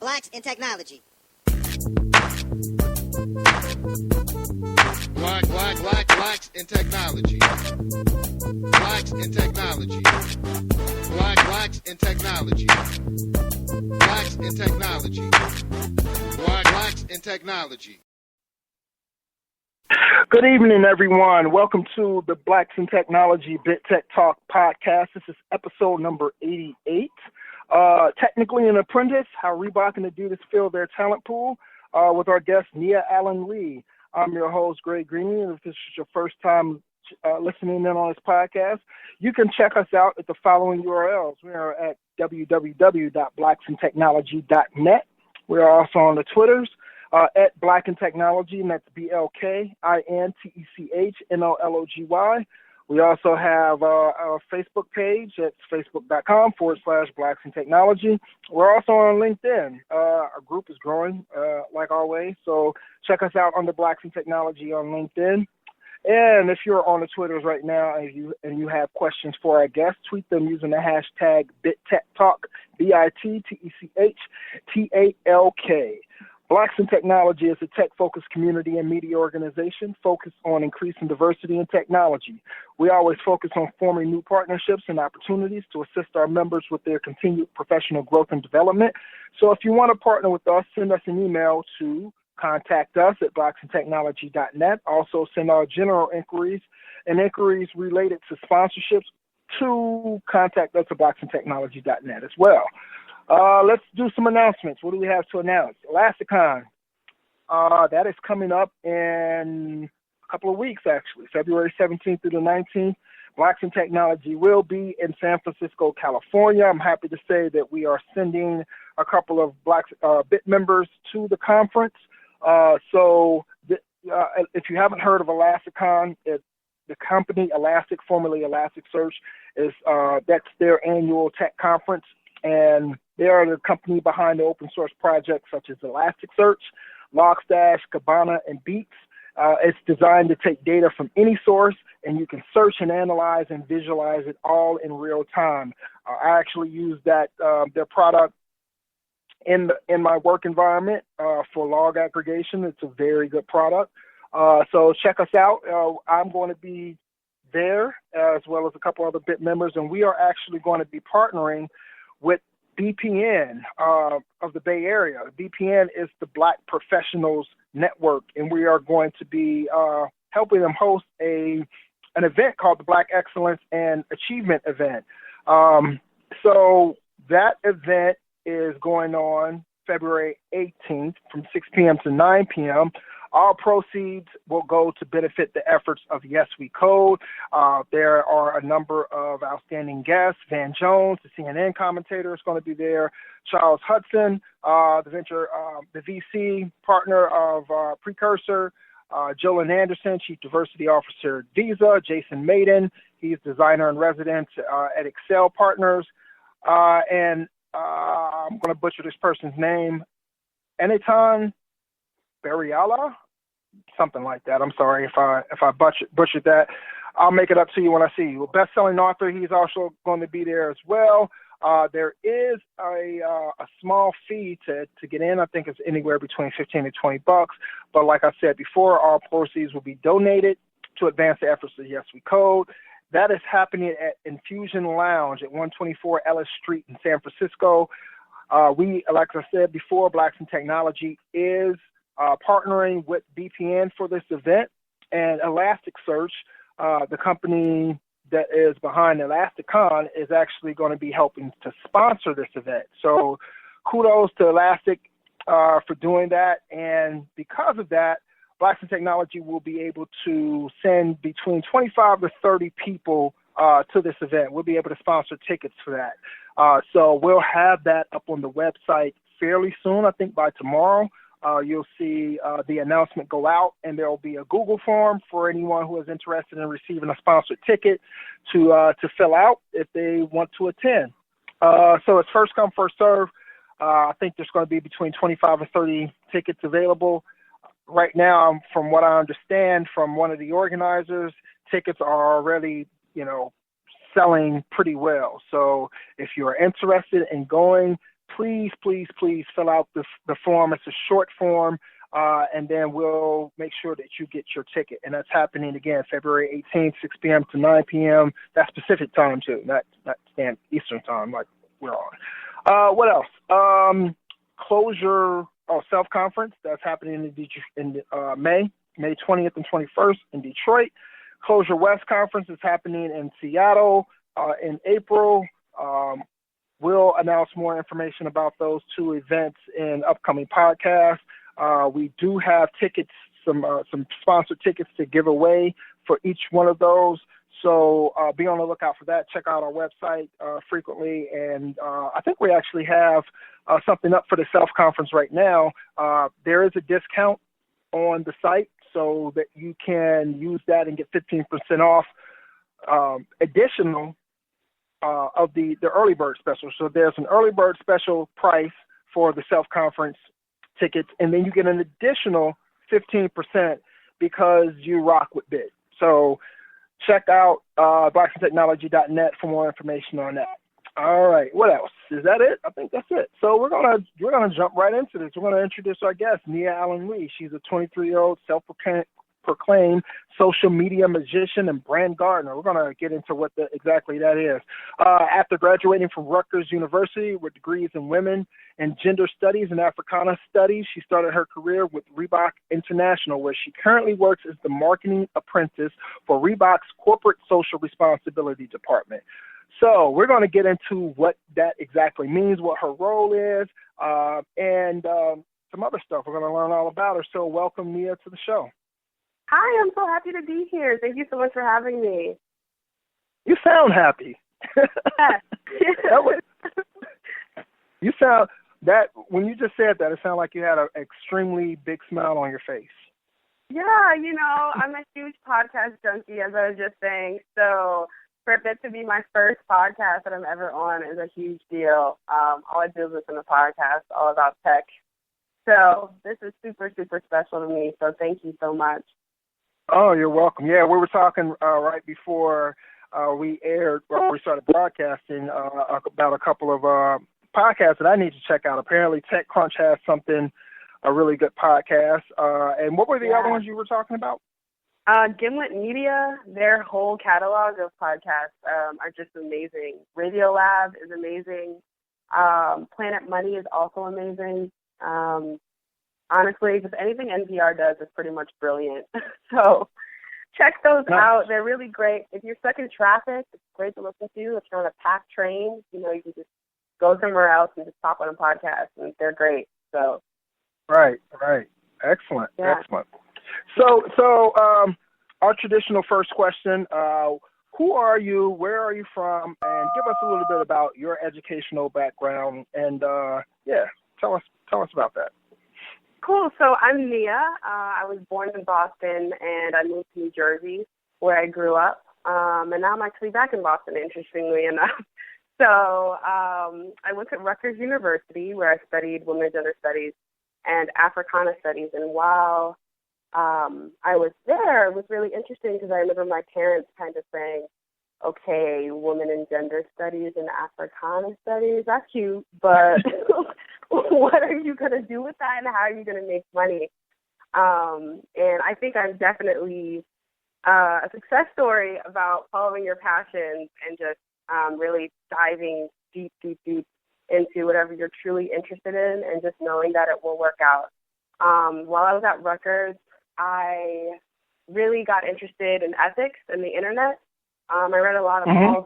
Blacks in Technology. Blacks in technology. Blacks in technology. Blacks in technology. Blacks in technology. Blacks in technology. Good evening, everyone. Welcome to the Blacks in Technology Bit Tech Talk podcast. This is episode number 88. Technically an apprentice, how Reebok and Adidas fill their talent pool, with our guest, Nia Allen Lee. I'm your host, Greg Green. If this is your first time listening in on this podcast, you can check us out at the following URLs. We are at www.blacksintechnology.net. We are also on the Twitters, at Black in Technology, and that's BLKINTECHNOLOGY. We also have our Facebook page. That's facebook.com/Blacks in Technology. We're also on LinkedIn. Our group is growing, like always. So check us out under Blacks in Technology on LinkedIn. And if you're on the Twitters right now and you have questions for our guests, tweet them using the hashtag BitTechTalk, BITTECHTALK. Blacks in Technology is a tech-focused community and media organization focused on increasing diversity in technology. We always focus on forming new partnerships and opportunities to assist our members with their continued professional growth and development. So if you want to partner with us, send us an email to contact us at blacksintechnology.net. Also send our general inquiries and inquiries related to sponsorships to contact us at blacksintechnology.net as well. Let's do some announcements. What do we have to announce? Elasticon. That is coming up in a couple of weeks, actually. February 17th through the 19th. Blacks in Technology will be in San Francisco, California. I'm happy to say that we are sending a couple of Blacks BIT members to the conference. So if you haven't heard of Elasticon, the company Elastic, formerly Elasticsearch, that's their annual tech conference. And they are the company behind the open source projects such as Elasticsearch, Logstash, Kibana, and Beats. It's designed to take data from any source, and you can search and analyze and visualize it all in real time. I actually use their product in my work environment for log aggregation. It's a very good product. So check us out. I'm going to be there as well as a couple other BIT members, and we are actually going to be partnering with BPN of the Bay Area. BPN is the Black Professionals Network, and we are going to be helping them host an event called the Black Excellence and Achievement Event. So that event is going on February 18th from 6 p.m. to 9 p.m. All proceeds will go to benefit the efforts of Yes We Code. There are a number of outstanding guests. Van Jones, the CNN commentator, is going to be there. Charles Hudson, the VC partner of Precursor. Jolyn Anderson, Chief Diversity Officer at Visa. Jason Maiden, he's designer in residence at Excel Partners. And I'm going to butcher this person's name. Enitan Bariala, something like that. I'm sorry if I butchered that. I'll make it up to you when I see you. A best-selling author, he's also going to be there as well. There is a small fee to get in. I think it's anywhere between $15 and $20. But like I said before, all proceeds will be donated to advance the efforts of Yes We Code. That is happening at Infusion Lounge at 124 Ellis Street in San Francisco. Like I said before, Blacks in Technology is partnering with BPN for this event, and Elasticsearch, the company that is behind Elasticon, is actually going to be helping to sponsor this event. So kudos to Elastic for doing that, and because of that, Blacks in Technology will be able to send between 25 to 30 people to this event. We'll be able to sponsor tickets for that. So we'll have that up on the website fairly soon. I think by tomorrow. You'll see the announcement go out, and there will be a Google form for anyone who is interested in receiving a sponsored ticket to fill out if they want to attend. So it's first come, first serve. I think there's going to be between 25 and 30 tickets available. Right now, from what I understand from one of the organizers, tickets are already, selling pretty well. So if you're interested in going, please fill out the form. It's a short form, and then we'll make sure that you get your ticket. And that's happening again February 18th, 6 p.m. to 9 p.m. That's Pacific time too, not Standard Eastern time like we're on. What else? Closure Self Conference that's happening in May 20th and 21st in Detroit. Closure West Conference is happening in Seattle in April. We'll announce more information about those two events in upcoming podcasts. We do have tickets, some sponsored tickets to give away for each one of those. So be on the lookout for that. Check out our website frequently. And I think we actually have something up for the self-conference right now. There is a discount on the site so that you can use that and get 15% off additional of the early bird special. So there's an early bird special price for the self-conference tickets, and then you get an additional 15% because you rock with bid. So check out blacksandtechnology.net for more information on that. All right, what else? Is that it? I think that's it. So we're gonna jump right into this. We're gonna introduce our guest, Nia Allen Lee. She's a 23-year-old self-proclaimed social media magician and brand gardener. We're gonna get into what exactly that is. After graduating from Rutgers University with degrees in women and gender studies and Africana studies, she started her career with Reebok International, where she currently works as the marketing apprentice for Reebok's corporate social responsibility department. So we're going to get into what that exactly means, what her role is, and some other stuff. We're going to learn all about her. So welcome, Nia, to the show. Hi, I'm so happy to be here. Thank you so much for having me. You sound happy. You sound that when you just said that, it sounded like you had an extremely big smile on your face. Yeah, I'm a huge podcast junkie, as I was just saying. So for it to be my first podcast that I'm ever on is a huge deal. All I do is listen to podcasts all about tech. So this is super, super special to me. So thank you so much. Oh, you're welcome. Yeah, we were talking right before we started broadcasting about a couple of podcasts that I need to check out. Apparently TechCrunch has a really good podcast. And what were the other ones you were talking about? Gimlet Media, their whole catalog of podcasts are just amazing. Radiolab is amazing. Planet Money is also amazing. Honestly, just anything NPR does is pretty much brilliant. So check those out. They're really great. If you're stuck in traffic, it's great to listen to. If you're on a packed train, you can just go somewhere else and just pop on a podcast, and they're great. So Right. Excellent. So our traditional first question, who are you, where are you from, and give us a little bit about your educational background, and tell us about that. Cool. So I'm Nia. I was born in Boston, and I moved to New Jersey, where I grew up, and now I'm actually back in Boston, interestingly enough. So I went to Rutgers University, where I studied women's gender studies and Africana studies, and while I was there, it was really interesting because I remember my parents kind of saying, okay, women and gender studies and Africana studies, that's cute, but what are you going to do with that and how are you going to make money? And I think I'm definitely a success story about following your passions and just really diving deep into whatever you're truly interested in and just knowing that it will work out. While I was at Rutgers, I really got interested in ethics and the internet. I read a lot of Paul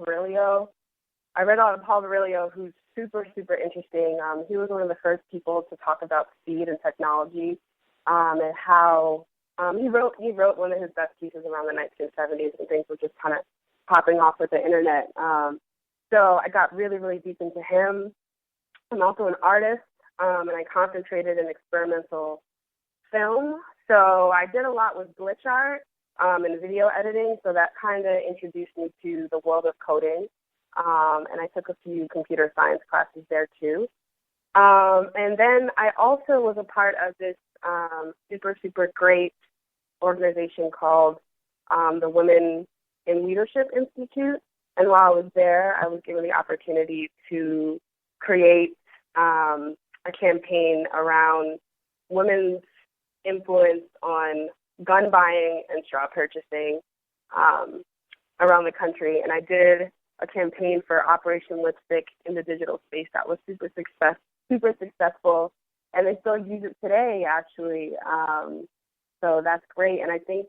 Virilio, who's super, super interesting. He was one of the first people to talk about speed and technology, and how he wrote one of his best pieces around the 1970s, and things were just kind of popping off with the internet. So I got really, really deep into him. I'm also an artist, and I concentrated in experimental film. So I did a lot with glitch art and video editing, so that kind of introduced me to the world of coding. And I took a few computer science classes there too. And then I also was a part of this super, super great organization called the Women in Leadership Institute. And while I was there, I was given the opportunity to create a campaign around women's influence on gun buying and straw purchasing around the country. And I did a campaign for Operation Lipstick in the digital space that was super successful, and they still use it today, actually. So that's great. And I think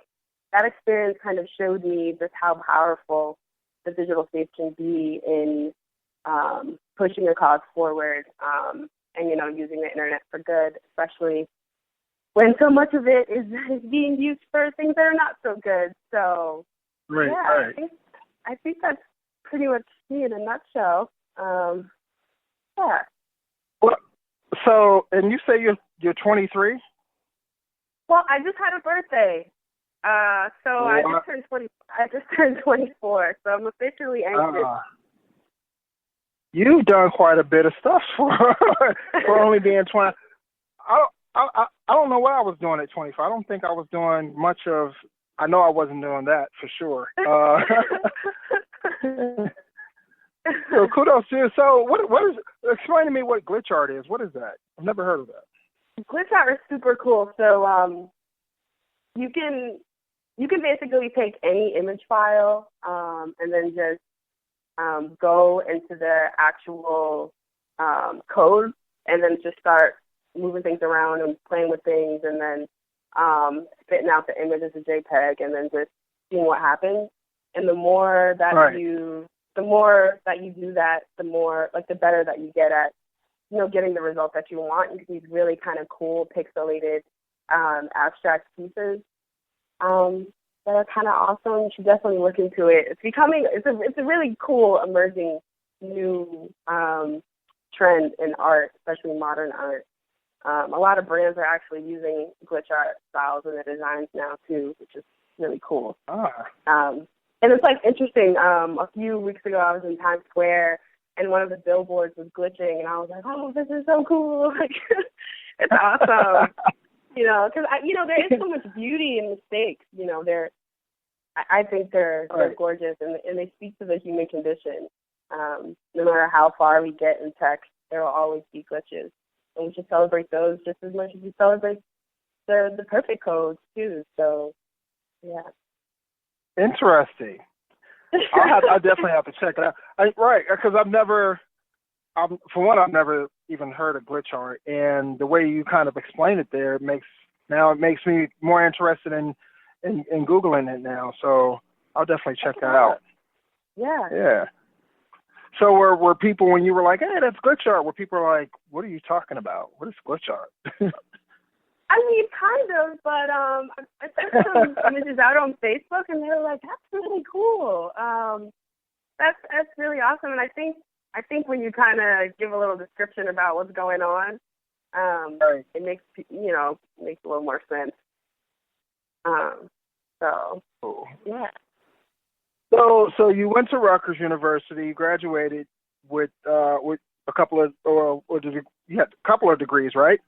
that experience kind of showed me just how powerful the digital space can be in pushing a cause forward, and, you know, using the internet for good, especially when so much of it is being used for things that are not so good. So, right, yeah, right. I think that's pretty much me in a nutshell. Yeah. Well, so, and you say you're 23? Well, I just had a birthday. So I just turned 24, so I'm officially anxious. You've done quite a bit of stuff for only being 20. I don't know what I was doing at 25. I don't think I was doing much of. I know I wasn't doing that for sure. So kudos to you. So what is? Explain to me what glitch art is. What is that? I've never heard of that. Glitch art is super cool. So you can basically take any image file and then just go into the actual code and then just start moving things around and playing with things and then spitting out the image as a JPEG and then just seeing what happens. And the more that you do that, the more, like, the better that you get at, you know, getting the result that you want. You can use really kind of cool pixelated abstract pieces that are kind of awesome. You should definitely look into it. It's a really cool emerging new trend in art, especially modern art. A lot of brands are actually using glitch art styles in their designs now too, which is really cool. And it's like interesting. A few weeks ago, I was in Times Square, and one of the billboards was glitching, and I was like, "Oh, this is so cool! Like, it's awesome." You know, because there is so much beauty in mistakes. You know, I think they're gorgeous, and they speak to the human condition. No matter how far we get in tech, there will always be glitches, and we should celebrate those just as much as we celebrate the perfect codes too. So, yeah. Interesting. I definitely have to check it out. Because I've never even heard of glitch art, and the way you kind of explain it there makes me more interested in Googling it now. So I'll definitely check that out. Yeah. Yeah. So were people, when you were like, "Hey, that's glitch art," were people like, "What are you talking about? What is glitch art?" I mean, kind of, but I took some images out on Facebook, and they were like, "That's really cool. That's really awesome." And I think when you kind of give a little description about what's going on, it makes makes a little more sense. So cool. Yeah. So you went to Rutgers University, graduated with a couple of you had a couple of degrees, right?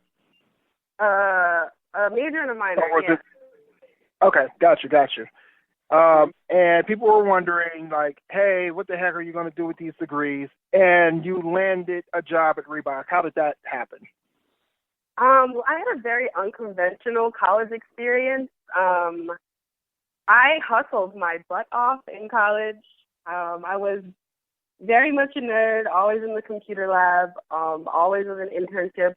A major and a minor. Yeah. Okay, gotcha. And people were wondering, like, hey, what the heck are you going to do with these degrees? And you landed a job at Reebok. How did that happen? Well, I had a very unconventional college experience. I hustled my butt off in college. I was very much a nerd, always in the computer lab, always with an internship,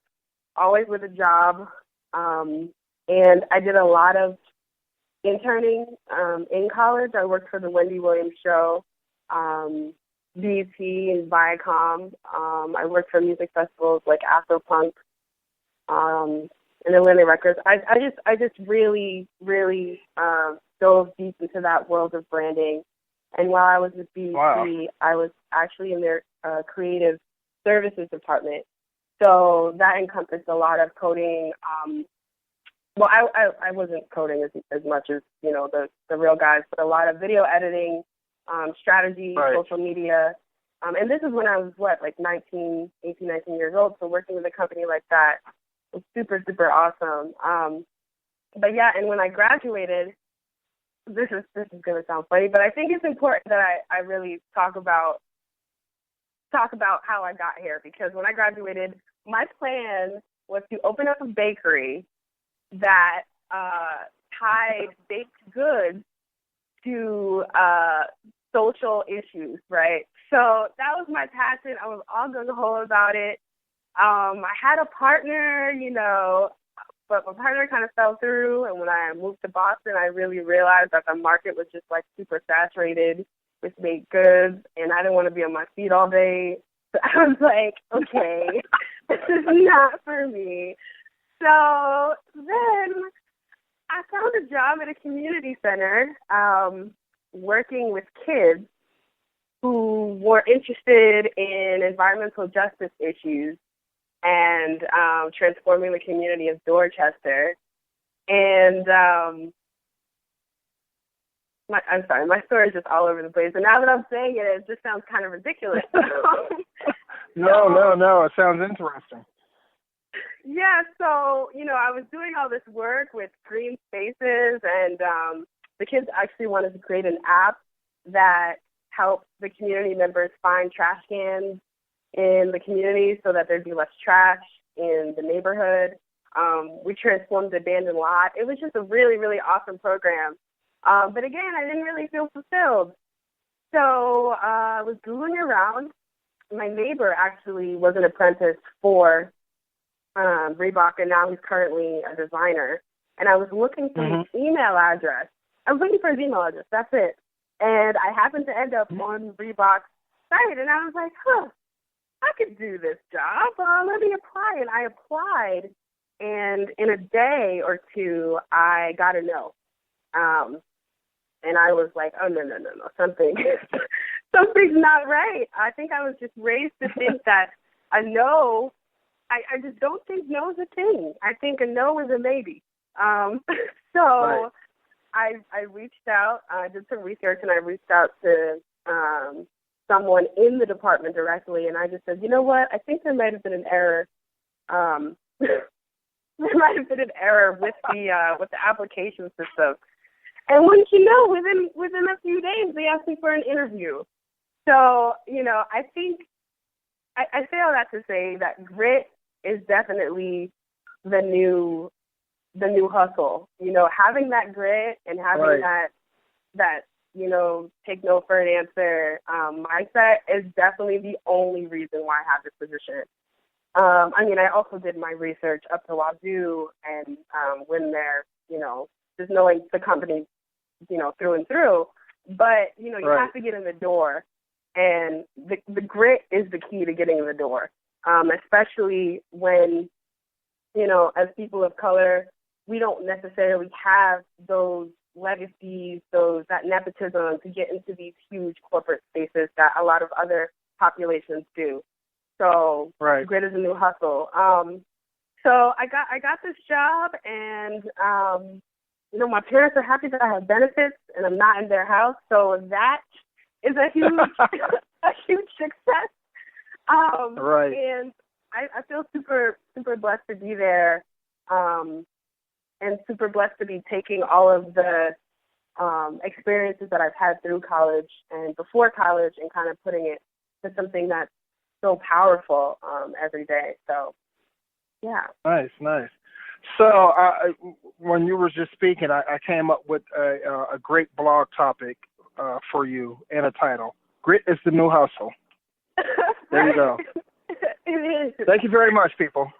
always with a job. And I did a lot of interning in college. I worked for the Wendy Williams Show, BET and Viacom. I worked for music festivals like Afropunk and Atlantic Records. I just really dove deep into that world of branding. And while I was with BET, I was actually in their creative services department. So that encompassed a lot of coding. Well, I wasn't coding as much as, the real guys, but a lot of video editing, strategy, social media. And this is when I was, 19 years old. So working with a company like that was super, super awesome. But yeah, and when I graduated, this is going to sound funny, but I think it's important that I really talk about how I got here, because when I graduated, my plan was to open up a bakery that tied baked goods to social issues, right? So that was my passion. I was all gung-ho about it. I had a partner, but my partner kind of fell through, and when I moved to Boston, I really realized that the market was just like super saturated with baked goods, and I didn't want to be on my feet all day. So I was like, okay, this is not for me. So then I found a job at a community center working with kids who were interested in environmental justice issues and transforming the community of Dorchester. And I'm sorry, my story is just all over the place. And now that I'm saying it, it just sounds kind of ridiculous. No, it sounds interesting. Yeah, so, I was doing all this work with green spaces, and the kids actually wanted to create an app that helped the community members find trash cans in the community so that there'd be less trash in the neighborhood. We transformed the abandoned lot. It was just a really, really awesome program. But again, I didn't really feel fulfilled. So I was Googling around. My neighbor actually was an apprentice for Reebok, and now he's currently a designer. And I was looking for his email address. I was looking for his email address. That's it. And I happened to end up on Reebok's site, and I was like, I could do this job. Let me apply. And I applied, and in a day or two, I got a no. And I was like, oh, no, something's not right. I think I was just raised to think that a no, I just don't think no is a thing. I think a no is a maybe. So I reached out, I did some research, and I reached out to someone in the department directly, and I just said, you know what, I think there might have been an error. There might have been an error with the application system. And wouldn't you know, within a few days, they asked me for an interview. So, I think I say all that to say that grit is definitely the new hustle. Having that grit and having that take no for an answer mindset is definitely the only reason why I have this position. I also did my research up to Wazoo and when they're, just knowing the company, through and through. But, you have to get in the door. And the grit is the key to getting in the door, especially when, as people of color, we don't necessarily have those legacies, that nepotism to get into these huge corporate spaces that a lot of other populations do. So grit is a new hustle. So I got this job, and my parents are happy that I have benefits and I'm not in their house. So that is a huge huge success. And I feel super, super blessed to be there, and super blessed to be taking all of the experiences that I've had through college and before college and kind of putting it to something that's so powerful every day. So, yeah. Nice. So when you were just speaking, I came up with a great blog topic for you and a title. Grit is the new hustle. There you go. It is. Thank you very much, people.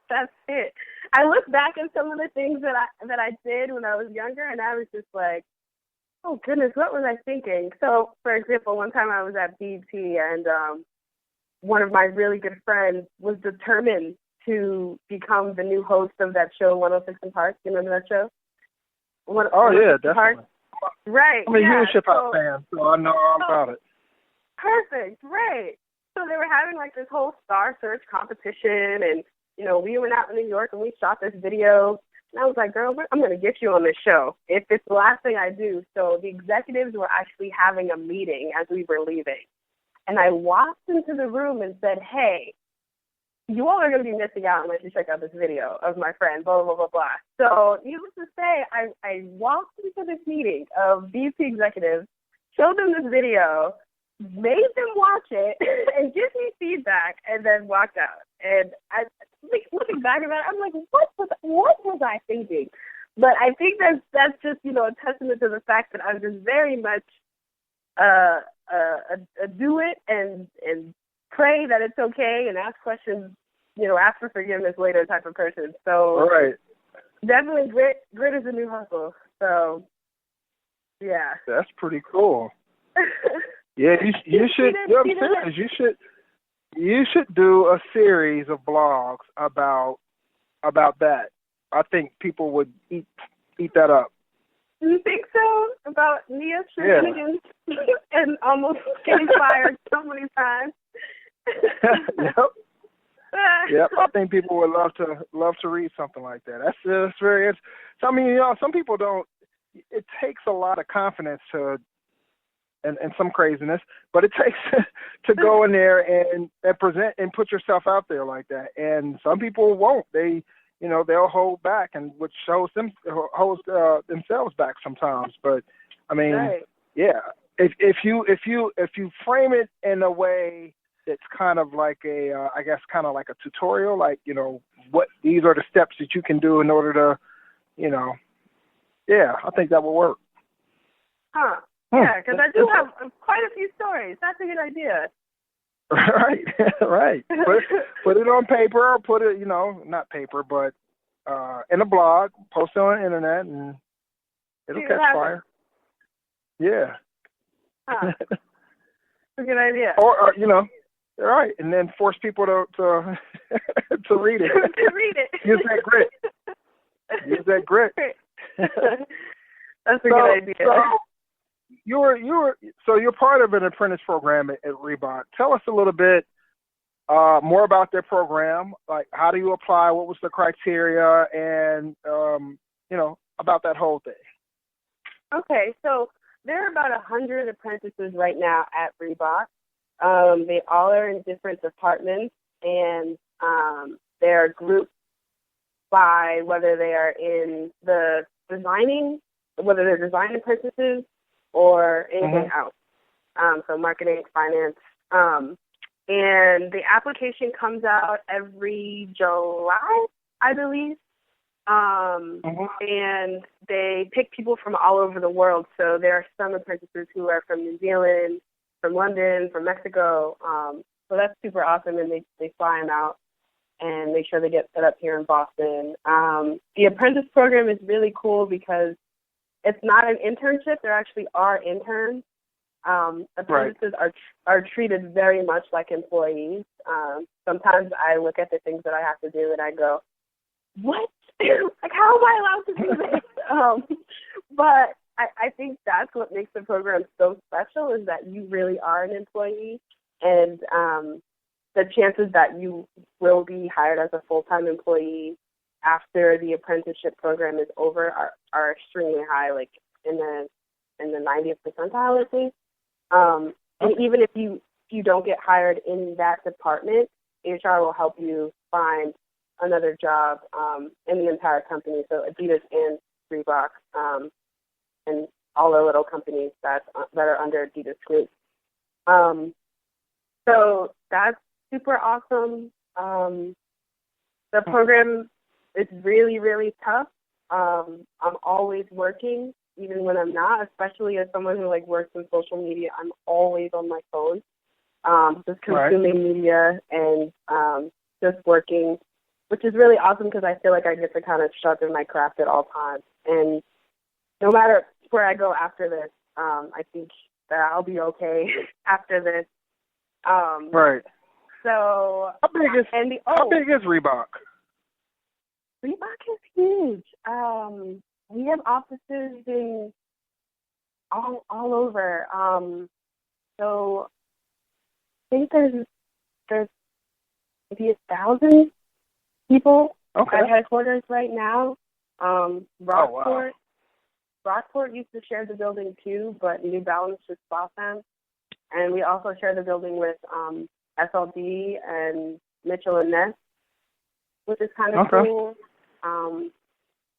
That's it. I look back at some of the things that I did when I was younger, and I was just like, oh, goodness, what was I thinking? So, for example, one time I was at BT, and one of my really good friends was determined to become the new host of that show, 106 in Park. You remember that show? Yeah, definitely. Park? Right. I'm a huge hip-hop fan, so I know all about it. Perfect, right. So they were having like this whole Star Search competition, and, we went out in New York and we shot this video. And I was like, girl, I'm going to get you on this show if it's the last thing I do. So the executives were actually having a meeting as we were leaving. And I walked into the room and said, hey, you all are going to be missing out unless you check out this video of my friend, blah, blah, blah, blah. So needless to say, I walked into this meeting of BT executives, showed them this video. made them watch it and give me feedback, and then walked out. And I, looking back at that, I'm like, what was I thinking? But I think that's just, you know, a testament to the fact that I'm just very much a do it and pray that it's okay and ask questions, you know, ask for forgiveness later type of person. So right. Definitely grit is a new hustle. So yeah. That's pretty cool. Yeah, you should. You should do a series of blogs about that. I think people would eat that up. You think so? About Nia's shenanigans and almost getting fired so many times. Yep. I think people would love to read something like that. That's very interesting. So, I mean, you know, some people don't. It takes a lot of confidence to. And some craziness, but it takes to go in there and present and put yourself out there like that. And some people won't. They, you know, they'll hold back, and which holds themselves back sometimes. But I mean, right. Yeah, if you frame it in a way that's kind of like I guess kind of like a tutorial, like, you know, what these are the steps that you can do in order to, you know, yeah, I think that will work. Huh. Yeah, because I do have quite a few stories. That's a good idea. Right, right. Put it on paper, or put it, you know, not paper, but in a blog, post it on the internet, and it'll catch fire. Yeah. Huh. That's a good idea. Or you know, all right, and then force people to to read it. To read it. Use that grit. Use that grit. That's a good idea. So you're part of an apprentice program at Reebok. Tell us a little bit more about their program. Like, how do you apply? What was the criteria? And you know, about that whole thing. Okay, so there are about 100 apprentices right now at Reebok. They all are in different departments, and they're grouped by whether they are in the whether they're design apprentices or anything else. So marketing, finance. And the application comes out every July, I believe. And they pick people from all over the world. So there are some apprentices who are from New Zealand, from London, from Mexico. So that's super awesome, and they fly them out and make sure they get set up here in Boston. The apprentice program is really cool because it's not an internship. There actually are interns. Apprentices are treated very much like employees. Sometimes I look at the things that I have to do and I go, what? Like, how am I allowed to do this? But I think that's what makes the program so special, is that you really are an employee, and the chances that you will be hired as a full-time employee after the apprenticeship program is over are extremely high, like in the 90th percentile, I think. And even if you don't get hired in that department, HR will help you find another job in the entire company. So Adidas and Reebok and all the little companies that are under Adidas Group. So that's super awesome. The program is really, really tough. I'm always working, even when I'm not, especially as someone who works in social media. I'm always on my phone, just consuming media and just working, which is really awesome because I feel like I get to kind of sharpen my craft at all times. And no matter where I go after this, I think that I'll be okay after this. Right. So how big is Reebok? Reebok is huge. We have offices in all over. So I think there's maybe 1,000 people at headquarters right now. Rockport used to share the building too, but New Balance just bought them. And we also share the building with SLD and Mitchell and Ness, which is kind of cool.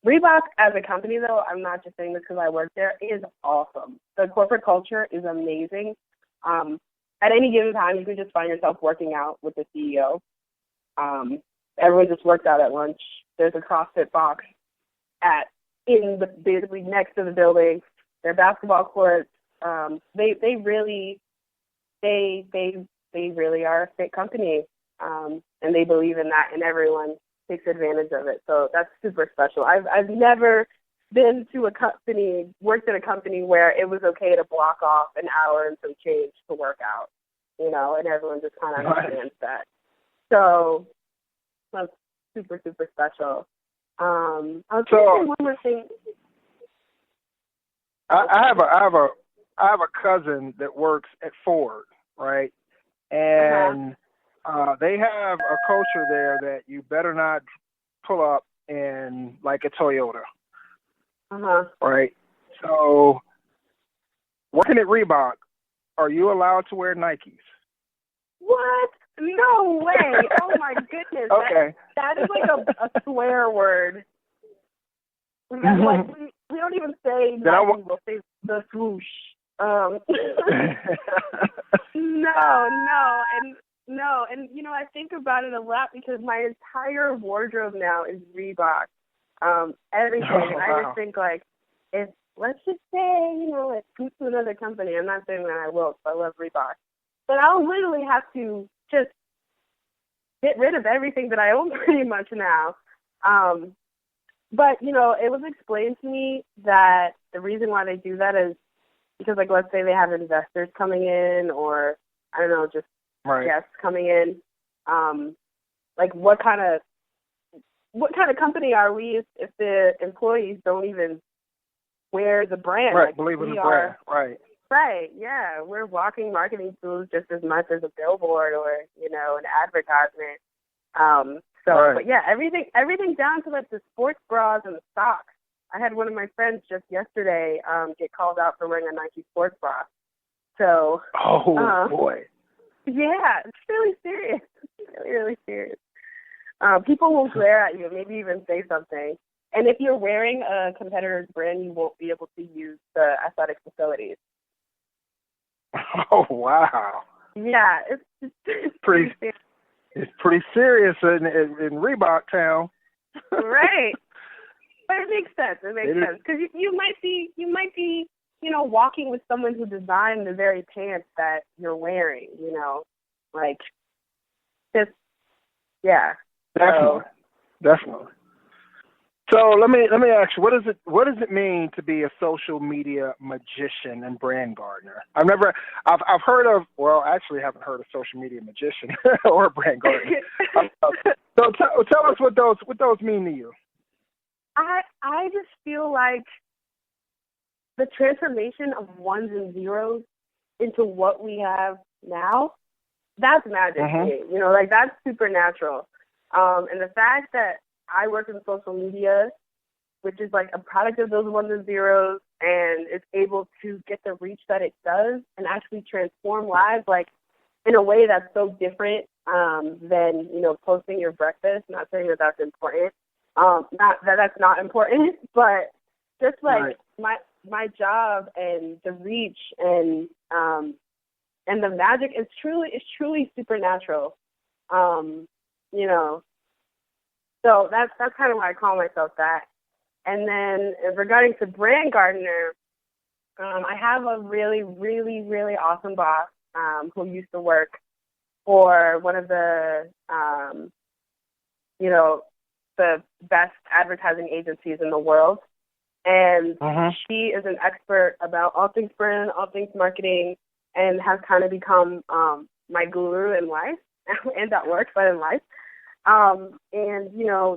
Reebok as a company, though, I'm not just saying this because I work there, is awesome. The corporate culture is amazing. at any given time, you can just find yourself working out with the CEO. Everyone just works out at lunch. There's a CrossFit box basically next to the building. There are basketball courts. They really are a fit company, and they believe in that, and everyone takes advantage of it. So that's super special. I've never been to worked at a company where it was okay to block off an hour and some change to work out, and everyone just kind of understands that. So that's super, super special. I was thinking one more thing. I have a cousin that works at Ford, right? And they have a culture there that you better not pull up in like a Toyota. Right. So, working at Reebok, are you allowed to wear Nikes? What? No way! Oh my goodness! Okay. That is like a swear word. Like we don't even say Nike. We'll say the swoosh. No, and I think about it a lot because my entire wardrobe now is Reebok. Everything. Oh, wow. I just think like, if let's just say, it's scoot to another company. I'm not saying that I will, because I love Reebok, but I'll literally have to just get rid of everything that I own pretty much now. But it was explained to me that the reason why they do that is because, like, let's say they have investors coming in, or I don't know, just guests coming in. Like, what kind of company are we if the employees don't even wear the brand? Right, like, believe in the brand. Right. Right, yeah. We're walking marketing tools just as much as a billboard or, an advertisement. But yeah, everything down to like the sports bras and the socks. I had one of my friends just yesterday get called out for wearing a Nike sports bra. So. Oh, boy. Yeah, it's really serious. It's really, really serious. People will glare at you and maybe even say something. And if you're wearing a competitor's brand, you won't be able to use the athletic facilities. Oh, wow. Yeah, it's pretty serious. It's pretty serious in Reebok town. Right. But it makes sense. It makes sense. Because you might be, walking with someone who designed the very pants that you're wearing, like, just, yeah. Definitely. So let me ask you, what does it mean to be a social media magician and brand gardener? I've heard of, well, actually haven't heard of social media magician or brand gardener. So tell us what those mean to you. I just feel like the transformation of ones and zeros into what we have now, that's magic to me. Like, that's supernatural. And the fact that I work in social media, which is like a product of those ones and zeros, and is able to get the reach that it does and actually transform lives, like, in a way that's so different than, posting your breakfast. Not saying that that's important. Not that that's not important, but just like my job and the reach and the magic is truly supernatural. So that's kind of why I call myself that. And then regarding to brand gardener, I have a really, really, really awesome boss who used to work for one of the the best advertising agencies in the world. And she is an expert about all things brand, all things marketing, and has kind of become my guru in life and at work, but in life. And,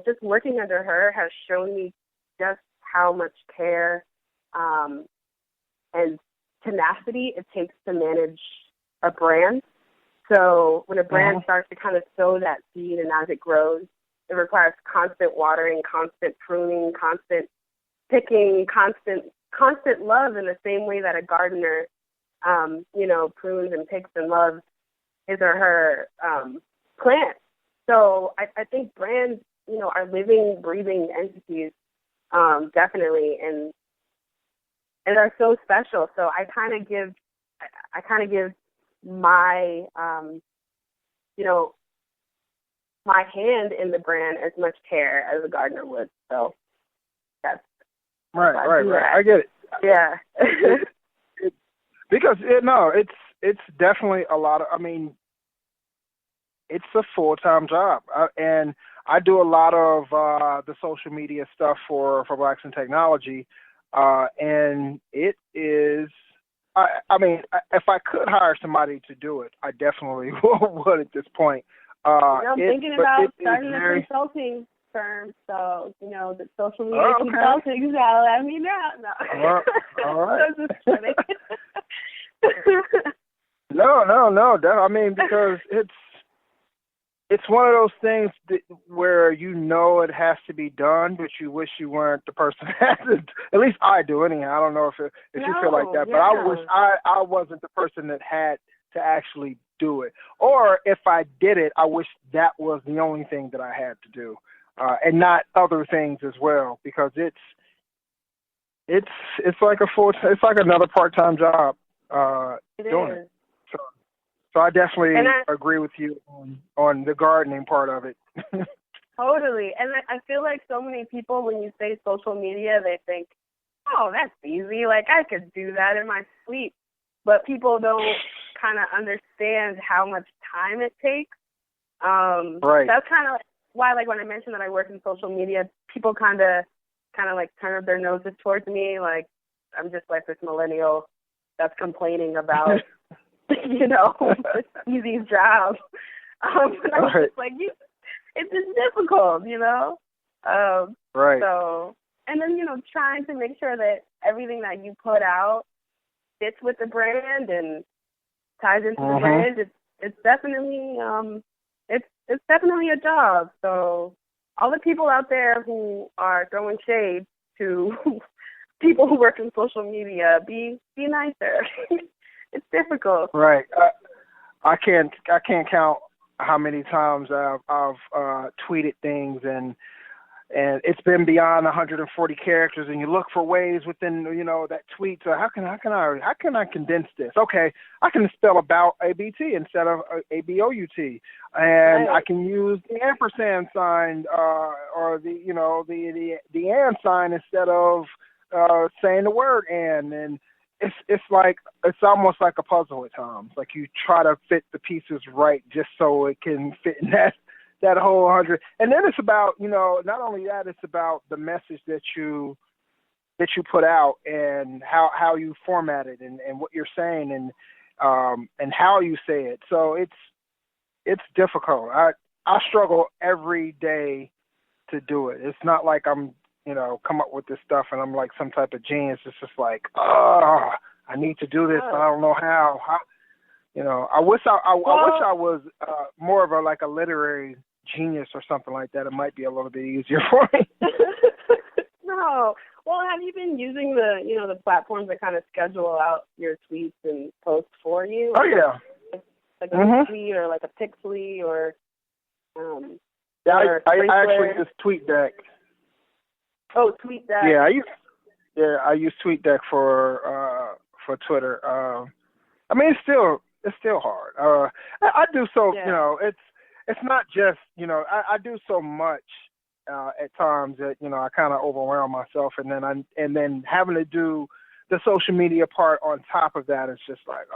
just working under her has shown me just how much care and tenacity it takes to manage a brand. So when a brand starts to kind of sow that seed, and as it grows, it requires constant watering, constant pruning, constant picking, constant love, in the same way that a gardener, prunes and picks and loves his or her plant. So I think brands, are living, breathing entities, definitely, and are so special. So I kind of give my, my hand in the brand as much care as a gardener would. So that's right. I get it. Yeah. Because it's definitely a lot of. I mean, it's a full-time job, and I do a lot of the social media stuff for Blacks in Technology, and it is. I mean, if I could hire somebody to do it, I definitely would at this point. I'm thinking about starting a consulting firm, so the social media consulting. So let me know. No. All right. No. I mean, because it's one of those things where it has to be done, but you wish you weren't the person that has it. At least I do, anyhow. I don't know if you feel like that, but I wish I wasn't the person that had to actually do it. Or if I did it, I wish that was the only thing that I had to do, and not other things as well, because it's like it's like another part-time job doing it. So I definitely agree with you on the gardening part of it. Totally. And I feel like so many people, when you say social media, they think, oh, that's easy. Like, I could do that in my sleep. But people don't kind of understand how much time it takes. Right. That's kind of why, like, when I mentioned that I work in social media, people kind of like turn up their noses towards me. Like, I'm just like this millennial that's complaining about this easy job. And I'm just like, it's just difficult, Right. So, and then, trying to make sure that everything that you put out fits with the brand and ties into the brand. It's definitely, it's definitely a job. So all the people out there who are throwing shade to people who work in social media, be nicer. It's difficult. Right. I can't count how many times I've tweeted things and it's been beyond 140 characters, and you look for ways within that tweet. So how can I condense this? Okay, I can spell about ABT instead of ABOUT, and I can use the ampersand sign or the and sign instead of saying the word and it's almost like a puzzle at times. Like you try to fit the pieces right just so it can fit in that whole 100. And then it's about, not only that, it's about the message that you put out and how you format it and what you're saying and how you say it. So it's difficult. I struggle every day to do it. It's not like I'm come up with this stuff and I'm like some type of genius. It's just like, I need to do this, but I don't know how. I wish I was more of a literary genius or something like that. It might be a little bit easier for me. No. Well, have you been using the platforms that kind of schedule out your tweets and posts for you? Oh yeah. Like a tweet or like a Pixely or I actually use TweetDeck. Oh, TweetDeck. Yeah, I use TweetDeck for Twitter. I mean, it's still hard. I do so. It's not just I do so much at times that I kind of overwhelm myself, and then having to do the social media part on top of that is just like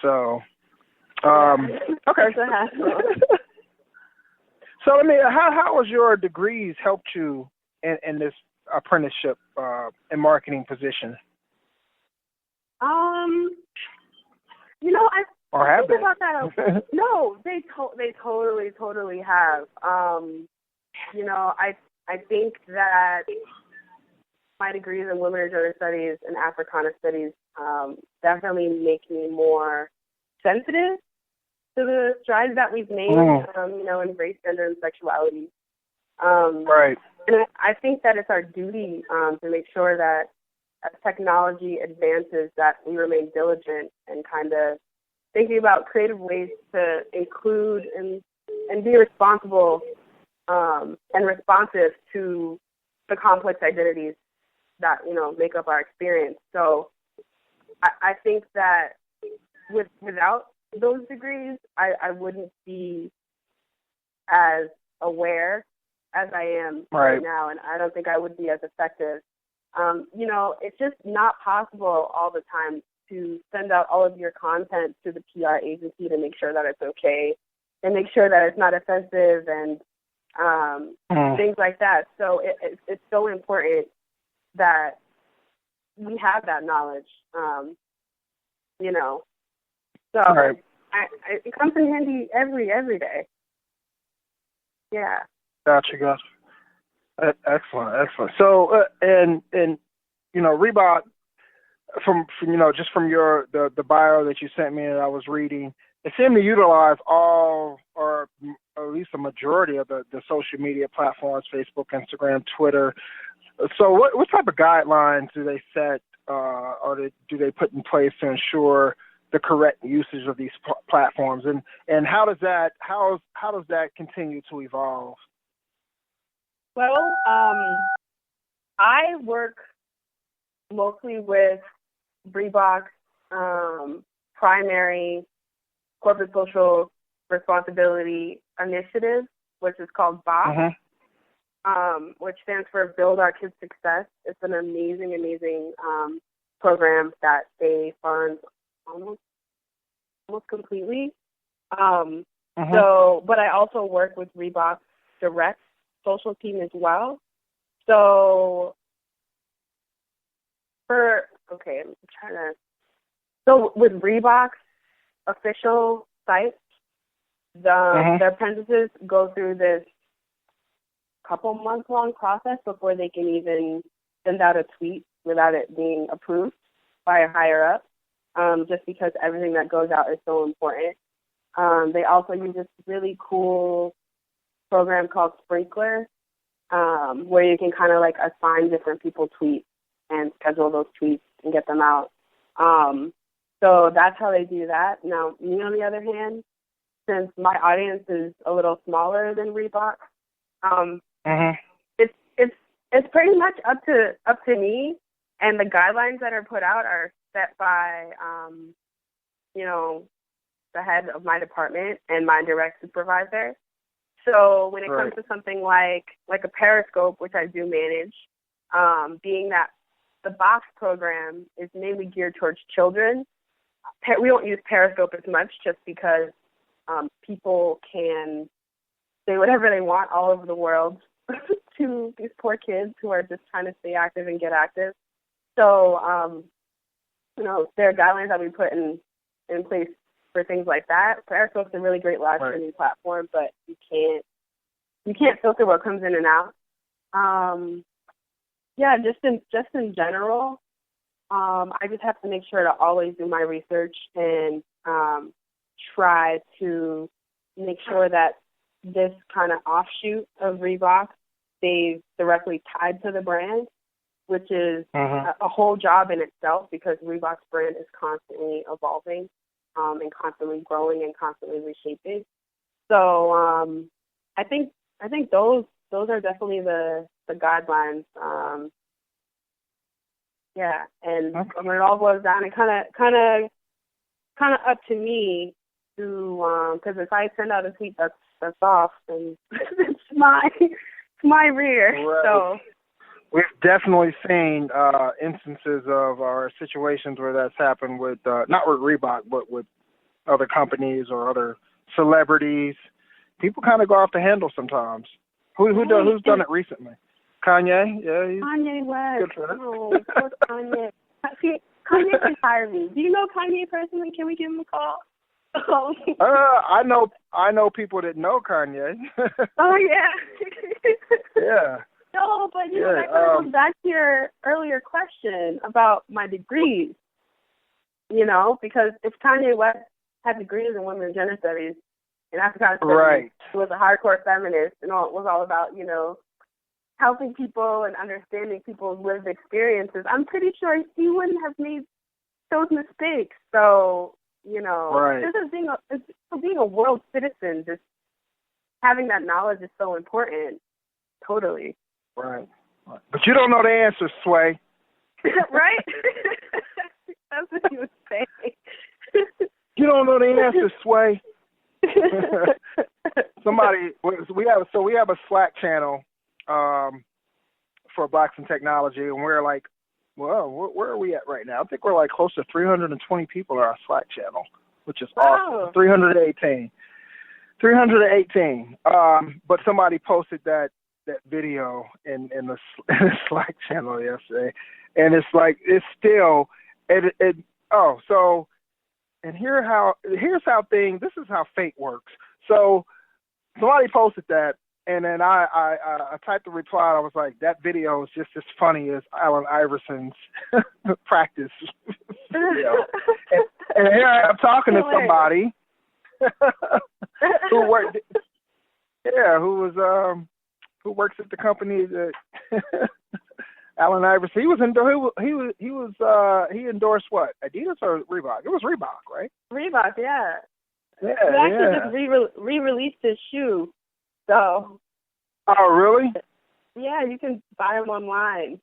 So, okay. So let me. How has your degrees helped you in this apprenticeship and marketing position? I think about that. No, they totally have. I think that my degrees in women and gender studies and Africana studies definitely make me more sensitive to the strides that we've made, in race, gender, and sexuality. Right. And I think that it's our duty to make sure that as technology advances, that we remain diligent and kind of thinking about creative ways to include and be responsible and responsive to the complex identities that, make up our experience. So I think that without those degrees, I wouldn't be as aware as I am right now, and I don't think I would be as effective. It's just not possible all the time to send out all of your content to the PR agency to make sure that it's okay and make sure that it's not offensive and things like that. So it's so important that we have that knowledge, So it comes in handy every day. Yeah. Gotcha. Excellent. So, and Reebok, from just from the bio that you sent me and I was reading, it seemed to utilize all, or at least a majority of the social media platforms, Facebook, Instagram, Twitter. So what type of guidelines do they set or do they put in place to ensure the correct usage of these platforms, and how does that continue to evolve? Well, I work mostly with Reebok's primary corporate social responsibility initiative, which is called BOK, which stands for Build Our Kids' Success. It's an amazing program that they fund almost completely. So, but I also work with Reebok's direct social team as well. So, So with Reebok's official site, the apprentices go through this couple month long process before they can even send out a tweet without it being approved by a higher up. Just because everything that goes out is so important. They also use this really cool program called Sprinkler, where you can kind of like assign different people tweets and schedule those tweets and get them out. So that's how they do that. Now, me on the other hand, since my audience is a little smaller than Reebok, it's pretty much up to me, and the guidelines that are put out are set by, the head of my department and my direct supervisor. So when it comes to something like a Periscope, which I do manage, being that the BOK program is mainly geared towards children, we don't use Periscope as much just because people can say whatever they want all over the world to these poor kids who are just trying to stay active and get active. So, there are guidelines that we put in place for things like that. Periscope's a really great live streaming platform, but you can't filter what comes in and out. Just in general, I just have to make sure to always do my research and try to make sure that this kind of offshoot of Reebok stays directly tied to the brand, which is a whole job in itself because Reebok's brand is constantly evolving and constantly growing and constantly reshaping. So I think those are definitely the guidelines. And when it all boils down, it kind of up to me to because if I send out a tweet that's off, then it's my rear. Right. So. We've definitely seen instances of our situations where that's happened with, not with Reebok, but with other companies or other celebrities. People kind of go off the handle sometimes. Who's done it recently? Kanye? Yeah. Kanye West. Good for that. Oh, poor Kanye. See, Kanye can hire me. Do you know Kanye personally? Can we give him a call? I know people that know Kanye. Oh, yeah. Yeah. No, but that kind of goes back to your earlier question about my degrees. Because if Kanye West had degrees in women and gender studies and Africana studies, he was a hardcore feminist and it was all about, helping people and understanding people's lived experiences, I'm pretty sure he wouldn't have made those mistakes. So, this is being a world citizen, just having that knowledge is so important. Totally. Right. But you don't know the answer, Sway. Right? That's what you would say. You don't know the answer, Sway. We have a Slack channel for Blacks in Technology, and we're like, well, where are we at right now? I think we're like close to 320 people on our Slack channel, which is awesome. 318. But somebody posted that video in the Slack channel yesterday, and it's like it's still and here's how this is how fate works. So somebody posted that, and then I typed the reply. I was like, that video is just as funny as Allen Iverson's practice video. and here I'm talking to somebody who works at the company that Allen Iverson. He endorsed what? Adidas or Reebok? It was Reebok, right? Reebok, yeah. Yeah, he actually just re-released his shoe. So. Oh, really? Yeah, you can buy them online.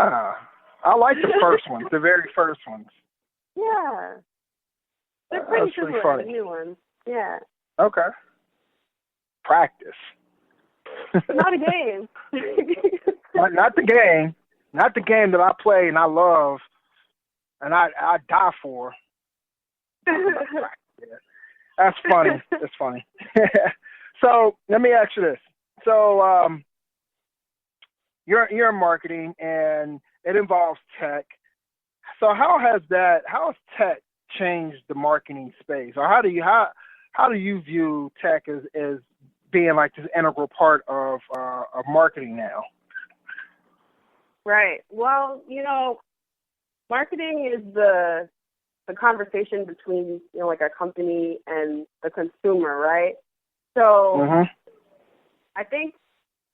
I like the first ones, the very first ones. Yeah. They're pretty similar to the new ones. Yeah. Okay. Practice. Not a game. not the game. Not the game that I play and I love and I die for. That's funny. That's funny. So let me ask you this. So you're in marketing and it involves tech. So how has tech changed the marketing space? Or how do you view tech as being like this integral part of marketing now? Right. Well, marketing is the conversation between, like a company and the consumer, right? So I think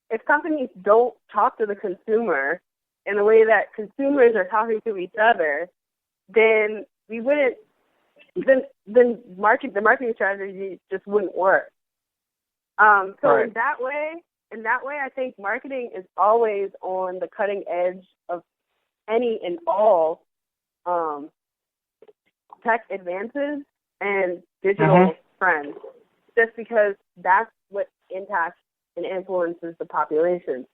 if companies don't talk to the consumer in the way that consumers are talking to each other, then we wouldn't, then the marketing strategy just wouldn't work. Right. In that way, I think marketing is always on the cutting edge of any and all tech advances and digital trends, just because that's what impacts and influences the population.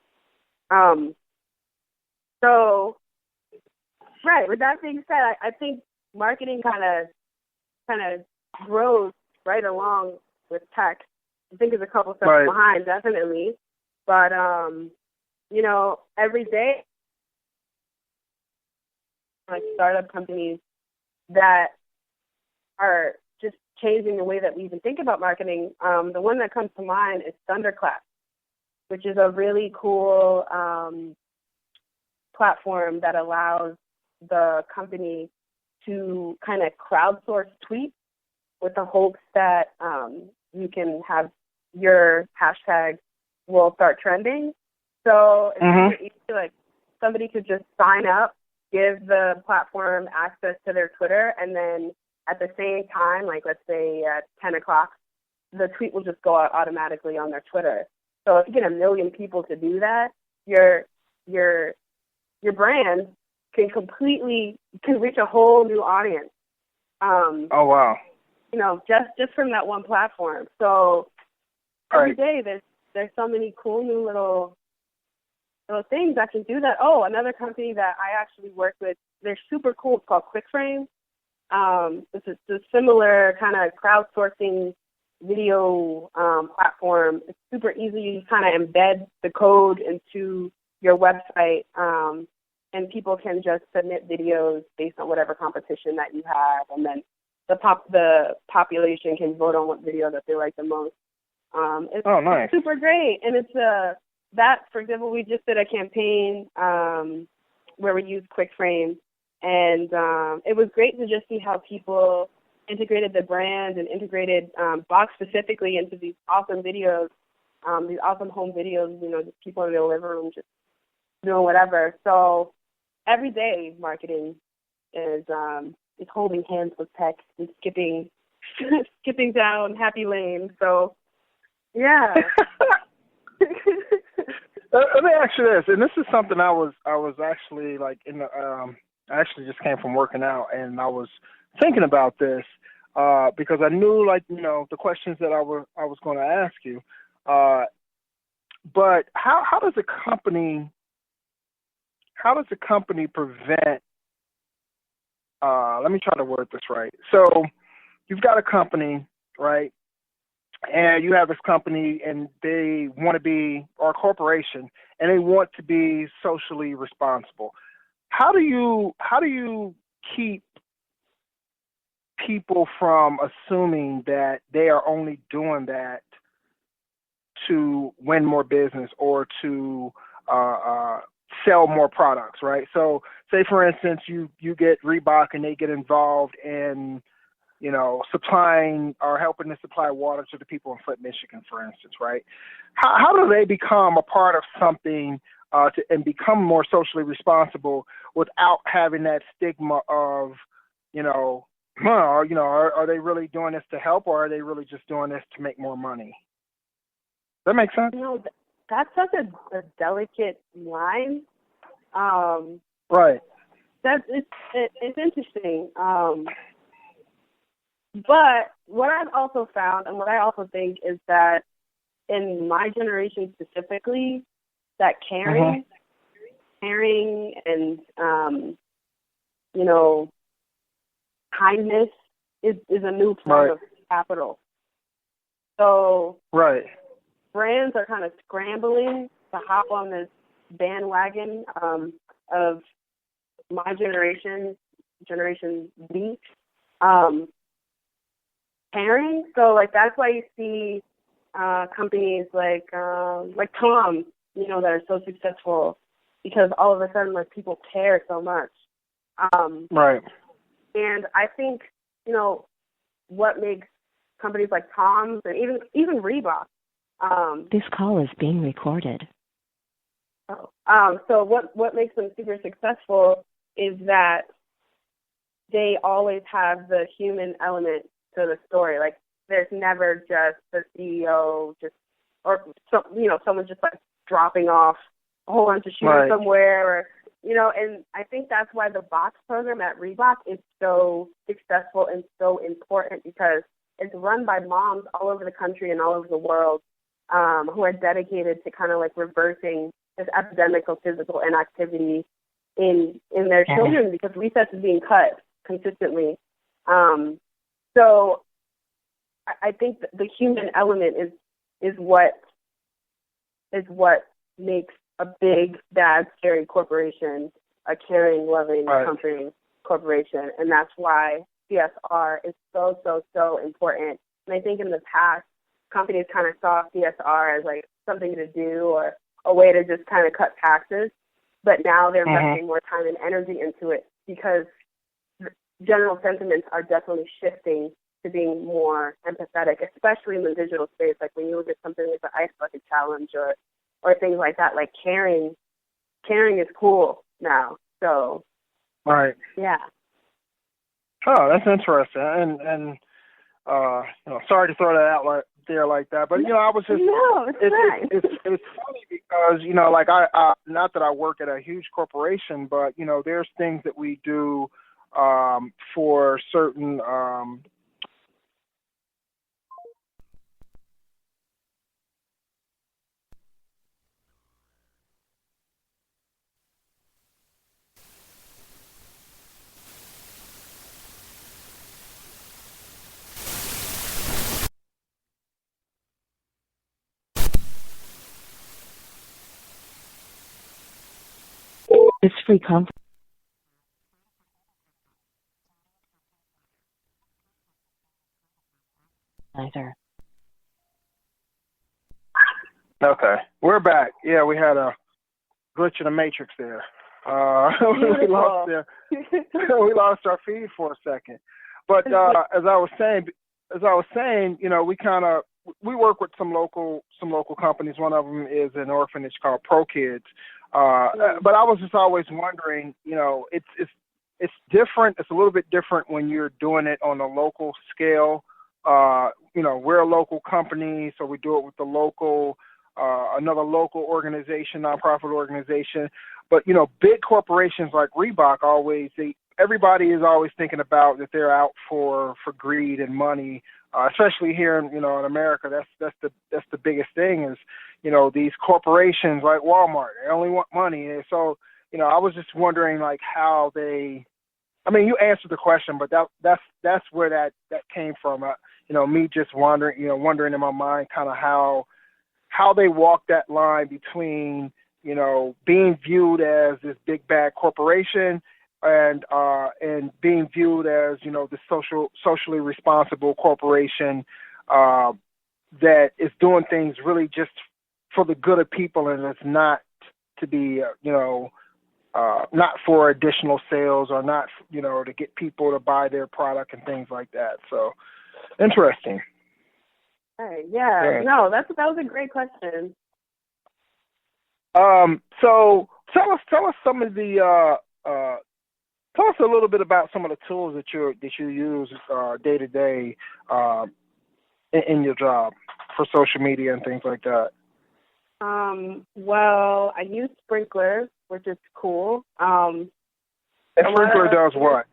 With that being said, I think marketing kind of grows right along with tech. I think it's a couple steps behind, definitely. But, every day, like startup companies that are just changing the way that we even think about marketing. The one that comes to mind is Thunderclap, which is a really cool platform that allows the company to kind of crowdsource tweets with the hopes that you can have your hashtag will start trending. So it's easy, like somebody could just sign up, give the platform access to their Twitter, and then at the same time, like let's say at 10 o'clock, the tweet will just go out automatically on their Twitter. So if you get 1 million people to do that, your brand can reach a whole new audience. Oh wow! Just from that one platform. So every day there's so many cool new little things that can do that. Oh, another company that I actually work with, they're super cool. It's called QuickFrame. It's a similar kind of crowdsourcing video platform. It's super easy. You kind of embed the code into your website, and people can just submit videos based on whatever competition that you have, and then the population can vote on what video that they like the most. It's nice. Super great, and it's that, for example, we just did a campaign where we used QuickFrame, and it was great to just see how people integrated the brand and integrated Box specifically into these awesome videos, these awesome home videos, just people in their living room just doing whatever. So every day marketing is holding hands with tech and skipping down happy lane. So, yeah. Let me ask you this, and this is something I was actually like I actually just came from working out, and I was thinking about this because I knew, like, you know, the questions that I was going to ask you. But how does a company prevent? Let me try to word this right. So you've got a company, right? And you have this company, and they want to be, or a corporation, and they want to be socially responsible. How do you keep people from assuming that they are only doing that to win more business or to sell more products, right? So, say for instance, you get Reebok and they get involved in, you know, supplying or helping to supply water to the people in Flint, Michigan, for instance, right? How do they become a part of something and become more socially responsible without having that stigma of, you know, are they really doing this to help, or are they really just doing this to make more money? That makes sense? You know, that's such a delicate line. Right. It's interesting. But what I've also found, and what I also think, is that in my generation specifically, that caring and you know, kindness is a new form of capital. So right. brands are kind of scrambling to hop on this bandwagon of my Generation B, caring. So like that's why you see companies like Tom, you know, that are so successful because all of a sudden like people care so much. Right. And I think, you know, what makes companies like Tom's and even Reebok. This call is being recorded. So what makes them super successful is that they always have the human element to the story. Like there's never just the CEO someone just like dropping off a whole bunch of shoes somewhere, or you know. And I think that's why the box program at Reebok is so successful and so important, because it's run by moms all over the country and all over the world who are dedicated to kind of like reversing this epidemic of physical inactivity in their children, because recess is being cut consistently. So I think the human element is what makes a big, bad, scary corporation a caring, loving, comforting corporation, and that's why CSR is so, so, so important. And I think in the past, companies kind of saw CSR as like something to do or a way to just kind of cut taxes, but now they're investing more time and energy into it because general sentiments are definitely shifting to being more empathetic, especially in the digital space. Like when you look at something like the Ice Bucket Challenge or things like that, like caring is cool now. So, yeah. Oh, that's interesting. And you know, sorry to throw that out there like that, but you know, I was just it's funny because you know, like I not that I work at a huge corporation, but you know, there's things that we do for certain This free conference. Either. Okay, we're back. Yeah, we had a glitch in the matrix there. We lost our feed for a second. But as I was saying, you know, we work with some local companies. One of them is an orphanage called Pro Kids. But I was just always wondering, you know, it's different. It's a little bit different when you're doing it on a local scale. You know, we're a local company, so we do it with the local, another local organization, nonprofit organization. But, you know, big corporations like Reebok always, everybody is always thinking about that they're out for greed and money, especially here in in America. That's the biggest thing is these corporations like Walmart. They only want money, and so I was just wondering like how they. I mean, you answered the question, but that's where that came from. Me just wondering in my mind kind of how they walk that line between being viewed as this big bad corporation and being viewed as the socially responsible corporation that is doing things really just for the good of people, and it's not to be not for additional sales or not to get people to buy their product and things like that. So interesting. Right. Yeah. No, that was a great question. So tell us some of the tell us a little bit about some of the tools that you use day to day in your job for social media and things like that. Well, I use Sprinkler, which is cool. And Sprinkler does what?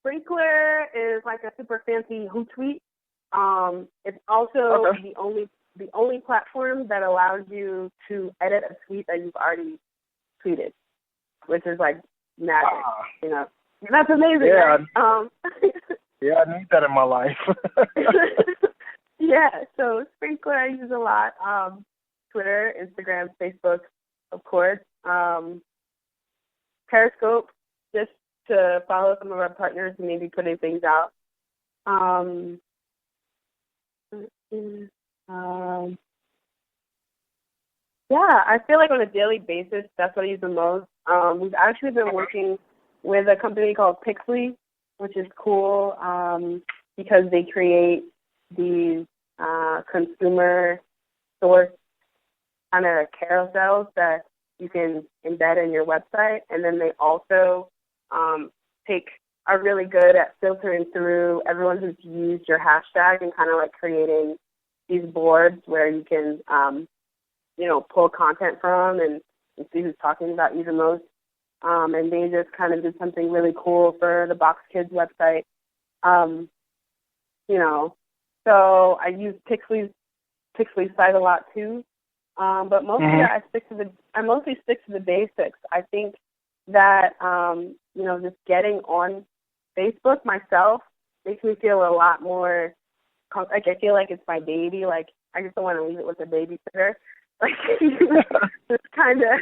Sprinkler is like a super fancy Hootsuite. It's also the only platform that allows you to edit a tweet that you've already tweeted, which is like magic. That's amazing. Yeah, right? Yeah, I need that in my life. Yeah, so Sprinkler I use a lot. Twitter, Instagram, Facebook, of course. Periscope, just to follow some of our partners and maybe putting things out. Yeah, I feel like on a daily basis, that's what I use the most. We've actually been working with a company called Pixly, which is cool because they create these consumer source kind of carousels that you can embed in your website, and then they also are really good at filtering through everyone who's used your hashtag and kind of like creating these boards where you can, pull content from and see who's talking about you the most. And they just kind of did something really cool for the Box Kids website. So I use Pixly's site a lot too. But mostly I mostly stick to the basics. I think that, just getting on Facebook myself makes me feel a lot more, like I feel like it's my baby. Like I just don't want to leave it with a babysitter. Like just kind of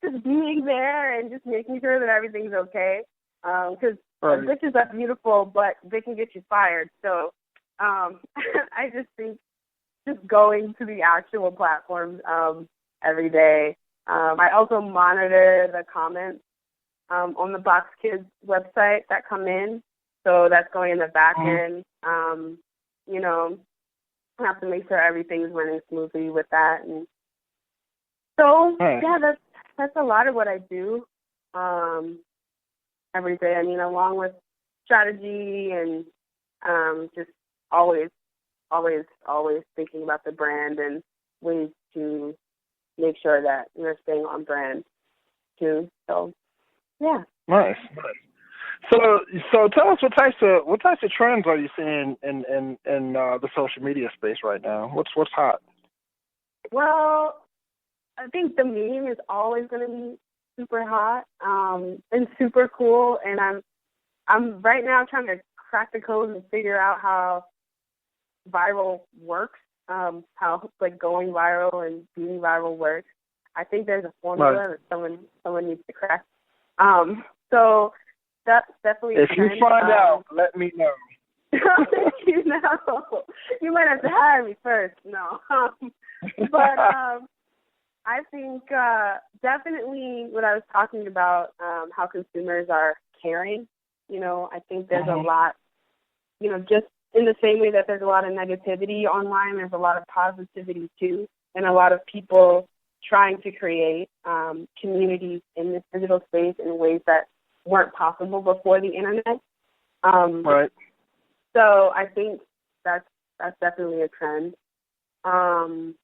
just being there and just making sure that everything's okay. Because bitches are beautiful, but they can get you fired. So I just think just going to the actual platforms every day. I also monitor the comments on the Box Kids website that come in. So that's going in the back end. I have to make sure everything's running smoothly with that. And so, yeah, that's a lot of what I do every day. I mean, along with strategy and just always thinking about the brand and ways to make sure that we're staying on brand too. So, yeah. Nice. So tell us what types of trends are you seeing in the social media space right now? What's hot? Well, I think the meme is always going to be super hot and super cool, and I'm right now trying to crack the code and figure out how viral works, how like going viral and being viral works. I think there's a formula that someone needs to crack. So that's definitely if you find out, let me know. You might have to hire me first. No, but I think definitely what I was talking about, how consumers are caring. I think there's a lot. Just in the same way that there's a lot of negativity online, there's a lot of positivity too, and a lot of people trying to create communities in this digital space in ways that weren't possible before the internet. Right. So I think that's definitely a trend. I'm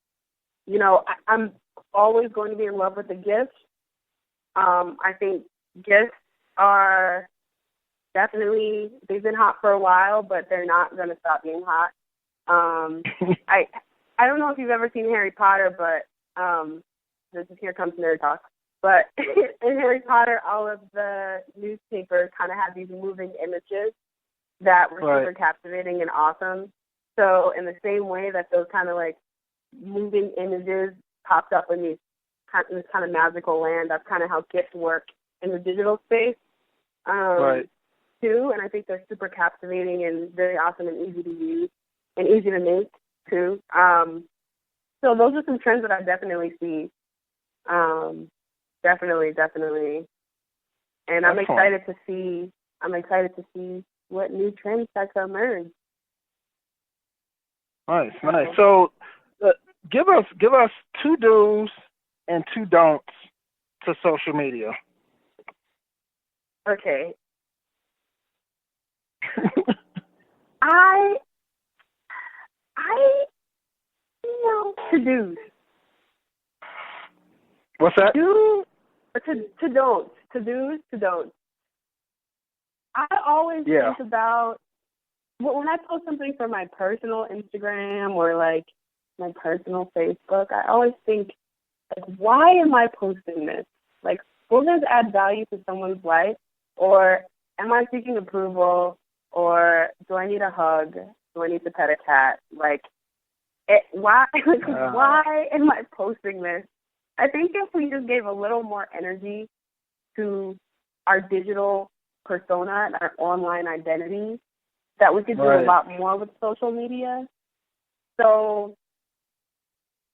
always going to be in love with the gift. I think gifts are definitely, they've been hot for a while, but they're not going to stop being hot. I don't know if you've ever seen Harry Potter, but here comes nerd talk. But in Harry Potter, all of the newspapers kind of had these moving images that were super captivating and awesome. So in the same way that those kind of like moving images popped up in this kind of magical land, that's kind of how gifts work in the digital space too. And I think they're super captivating and very awesome and easy to use and easy to make too. So those are some trends that I definitely see. Definitely. And I'm excited to see what new trends start to emerge. Nice. So give us 2 do's and 2 don'ts to social media. Okay. To-dos. What's that? To don'ts. I always think about, when I post something for my personal Instagram or like my personal Facebook, I always think, like, why am I posting this? Like, will this add value to someone's life? Or am I seeking approval? Or do I need a hug? Do I need to pet a cat? Like, why am I posting this? I think if we just gave a little more energy to our digital persona and our online identity, that we could do a lot more with social media. So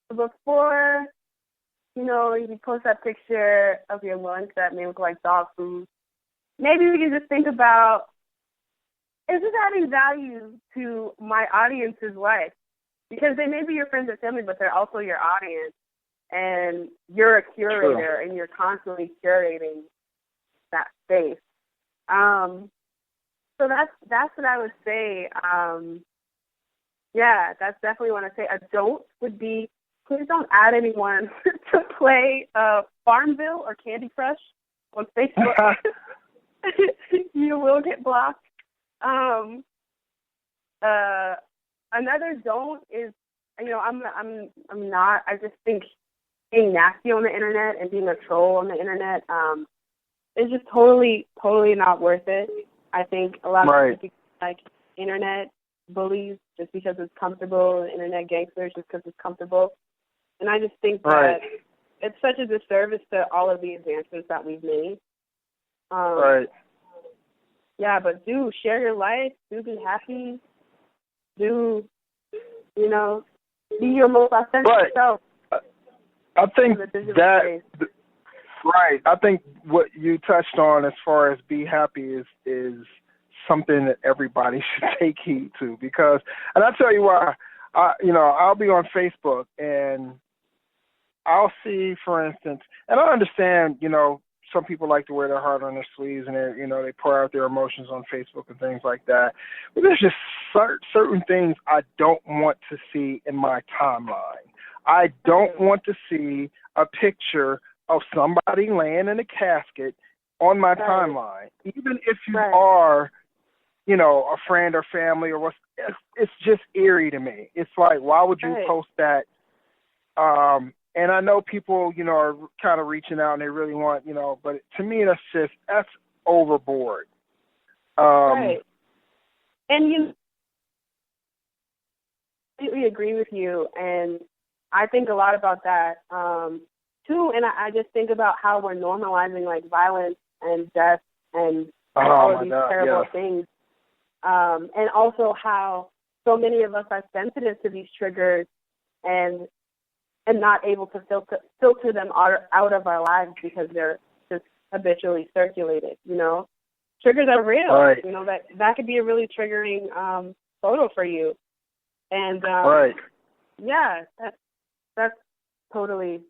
before, you post that picture of your lunch that may look like dog food, maybe we can just think about, is this adding value to my audience's life? Because they may be your friends or family, but they're also your audience. And you're a curator, and you're constantly curating that space. So that's what I would say. That's definitely what I say. A don't would be, please don't add anyone to play Farmville or Candy Crush on Facebook. You will get blocked. Another don't is, I'm not. I just think being nasty on the internet and being a troll on the internet is just totally not worth it. I think a lot of people like internet bullies just because it's comfortable, and internet gangsters just because it's comfortable. And I just think that it's such a disservice to all of the advancements that we've made. Yeah, but do share your life. Do be happy. Do, be your most authentic self. I think that, I think what you touched on as far as be happy is something that everybody should take heed to, because, and I'll tell you why, I'll be on Facebook and I'll see, for instance, and I understand, some people like to wear their heart on their sleeves and they pour out their emotions on Facebook and things like that. But there's just certain things I don't want to see in my timeline. I don't want to see a picture of somebody laying in a casket on my timeline, even if you are, a friend or family or what's. It's just eerie to me. It's like, why would you post that? And I know people, are kind of reaching out and they really want, but to me, that's overboard. And I completely agree with you. And I think a lot about that, too. And I just think about how we're normalizing, like, violence and death and all of these terrible things. And also how so many of us are sensitive to these triggers and not able to filter them out of our lives because they're just habitually circulated, Triggers are real. That could be a really triggering photo for you. And that's totally